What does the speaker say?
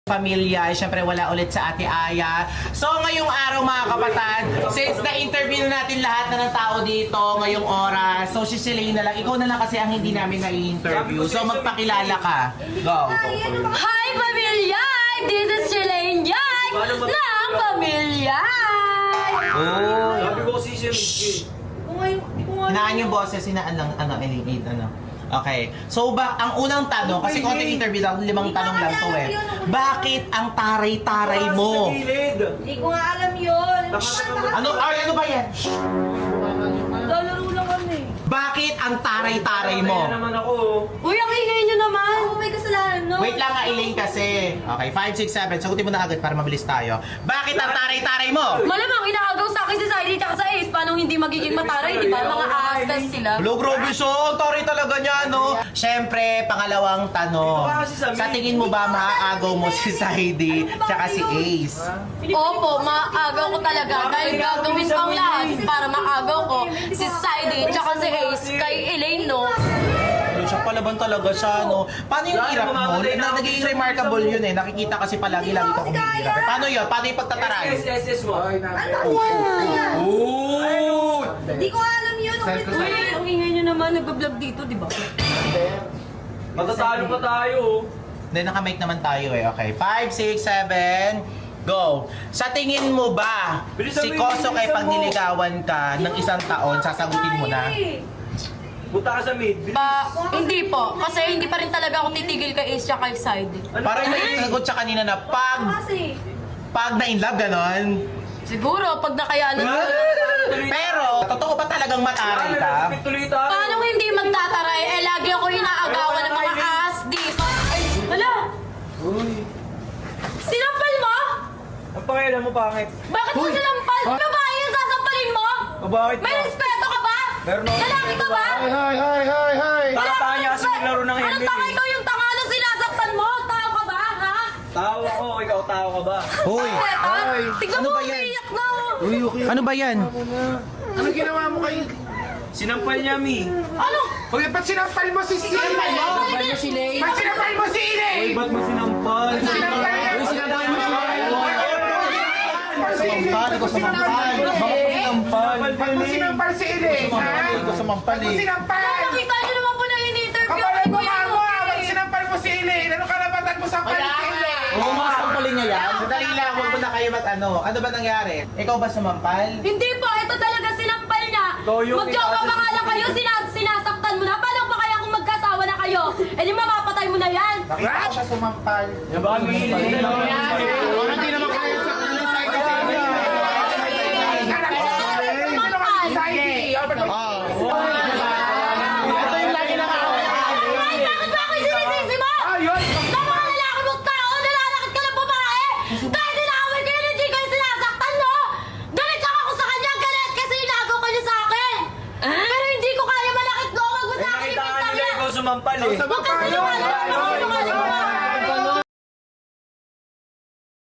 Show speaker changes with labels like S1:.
S1: Pamilya, syempre wala ulit sa Ate Aya. So ngayong araw mga kapatid, since na-interview natin lahat na ng tao dito ngayong oras, so si Celine na lang, ikaw na lang kasi ang hindi namin na-interview. So magpakilala ka. Go.
S2: Hi pamilya! This is Celine Yay! Ng pamilya!
S1: Oh.
S3: Sabi ko kasi siya
S1: Hinaan yung boses, hinaan lang, elevate, Okay. So ang unang tanong, kasi konting interview lang, 5 tanong lang to eh. Bakit ang taray-taray mo?
S2: Hindi ko nga alam yun.
S1: Ano ba yan?
S2: Lalaro lang kami.
S1: Bakit ang taray-taray mo?
S3: Kaya naman ako.
S2: Uy, ang ingay nyo naman! Ako may kasalanan, no?
S1: Wait lang nga, Elaine kasi. Okay, 5, 6, 7. Sagutin mo na agad para mabilis tayo. Bakit ang taray-taray mo?
S2: Malamang inaagaw sa akin si Saidi at sa Ace. Paano hindi magiging mataray, di ba? Mga astas sila.
S1: Hello, grabe so. Taray talaga niya, no? Siyempre, pangalawang tanong. Sa tingin mo ba maaagaw mo si Saidi tsaka si Ace?
S2: Opo, maagaw ko talaga dahil gagawin ko ang lahat para maagaw ko si Saidi at si Ace kay Elaine, no?
S1: Siya palaban talaga siya, no? Paano yung hirap mo? Nagiging remarkable yun eh. Nakikita kasi palagi-lagi ka kumihirap. Paano yun? Paano yung pagtataray?
S3: SS mo.
S2: Hindi ko alam yun. Uy, ang ingay nyo naman. Nag-vlog dito, di ba?
S3: Matatalo pa tayo.
S1: Hindi, nakamake naman tayo eh. Okay, 5, 6, 7, go! Sa tingin mo ba, si Koso kay pag niligawan ka ng 1 taon, sasagutin mo na?
S3: Punta ka sa mid.
S2: Hindi po. Kasi hindi pa rin talaga ako titigil kay Ace at kay Saidi.
S1: Parang may sagot siya kanina na pag na-inlove, ganon.
S2: Siguro, pag nakayanan mo.
S1: Pero, totoo ba talagang mataray ka?
S3: Tuloy tayo.
S2: Paano hindi magtataray? Eh, lagi ako inaagawan ng mga asdi. Ay, hala! Sinampal mo?
S3: Ang pangilan mo, pangit.
S2: Bakit mo sinampal? Babae yung sasampalin mo?
S3: Bakit
S2: May
S3: ba?
S2: respeto ka ba?
S3: Meron ako.
S2: Lalaki ka ba?
S1: Hi!
S3: Tanga niya kasi naglaro ng
S2: Anong
S3: helmet
S2: tanga
S3: eh.
S2: ikaw yung tanga na sinasaktan mo? Tao ka ba, ha?
S3: Tao ako, ikaw tao ka ba?
S1: Hoy!
S2: Tignan
S1: Ano
S2: mo,
S1: ba yan?
S2: umiiyak na.
S1: Ano ba yan?
S4: Ano ginawa mo kay...
S3: Sinampal niya, Mi.
S2: Ano?
S4: Uy, ba't sinampal mo si Sile? Ba't sinampal mo si Ile?
S3: Uy, ba't mo sinampal?
S4: Sinampal niya?
S3: Sinampal mo siya.
S1: Samampal, ikaw samampal. Bakit mo sinampal?
S4: Ba't mo sinampal si Ile? Ha?
S1: Ikaw samampal
S4: Ba't mo
S1: eh.
S4: sinampal?
S2: Nakita niyo naman po na in-interview
S4: Kapalan
S2: ko
S4: mo
S2: yan.
S4: mo! Ba't sinampal mo si Ile? Ano karapatan mo sampal si Ile?
S1: Oo, mga sampalin niya yan. Sandali lang, huwag mo na kayo ano. Ano ba nangyari? Ikaw ba sumampal?
S2: Hindi po, ito talaga sinampal niya.
S3: Ikaw yung
S2: Magjowa pa nga lang
S3: itaas-
S2: kayo, sinasaktan mo na. Paano pa kaya kung magkasawa na kayo? Eh di mamapatay mo na yan.
S1: Nakita ko siya sumampal.
S3: Baka may hindi naman
S4: Hindi naman kayo sa ano sa ito sa inyo.
S1: Ito yung lagi nakakawin.
S2: Ay, bakit ba ako sinisisi mo? Na mga lalaki mong tao, nalalakit ka ng babae! Kahit inaaway kayo, hindi kayo sinasaktan, no? Galit lang ako sa kanya, galit kasi inagaw ka niya sa akin! Pero hindi ko kaya malakit, no? Wag mo sa akin
S3: Nakita ka
S2: ipintang
S3: nila
S2: yan!
S3: ikaw sumampal eh.
S2: Huwag ka sinungaling! Huwag ka sinungaling!